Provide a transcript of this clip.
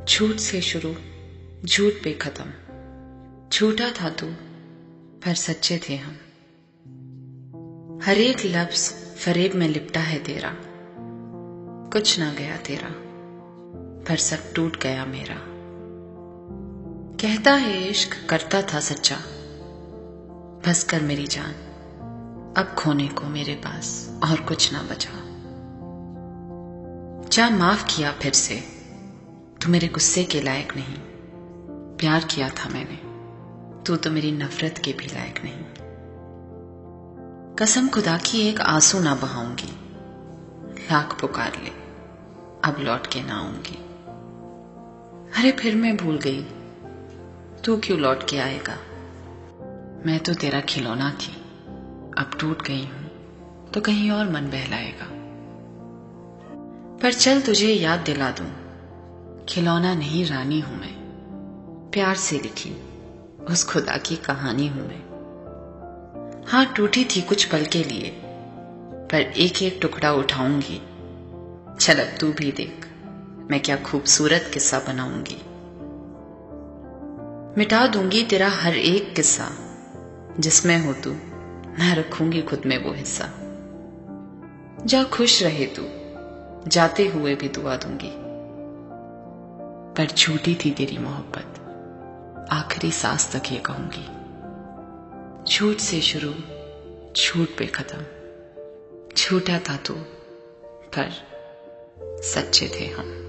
झूठ से शुरू, झूठ पे खत्म। झूठा था तू पर सच्चे थे हम। हर एक लफ्ज फरेब में लिपटा है तेरा। कुछ ना गया तेरा पर सब टूट गया मेरा। कहता है इश्क करता था सच्चा, बस कर मेरी जान, अब खोने को मेरे पास और कुछ ना बचा। जा माफ किया फिर से, तू मेरे गुस्से के लायक नहीं। प्यार किया था मैंने, तू तो मेरी नफरत के भी लायक नहीं। कसम खुदा की एक आंसू ना बहाऊंगी, लाख पुकार ले अब लौट के ना आऊंगी। अरे फिर मैं भूल गई, तू क्यों लौट के आएगा। मैं तो तेरा खिलौना थी, अब टूट गई हूं तो कहीं और मन बहलाएगा। पर चल तुझे याद दिला दूं, खिलौना नहीं रानी हूं मैं। प्यार से लिखी उस खुदा की कहानी हूं मैं। हाँ टूटी थी कुछ पल के लिए, पर एक एक टुकड़ा उठाऊंगी। चल अब तू भी देख मैं क्या खूबसूरत किस्सा बनाऊंगी। मिटा दूंगी तेरा हर एक किस्सा, जिसमें हो तू मैं रखूंगी खुद में वो हिस्सा। जा खुश रहे तू, जाते हुए भी दुआ दूंगी। पर झूठी थी तेरी मोहब्बत, आखिरी सांस तक ये कहूंगी। झूठ से शुरू, झूठ पे खत्म। झूठा था तू पर सच्चे थे हम।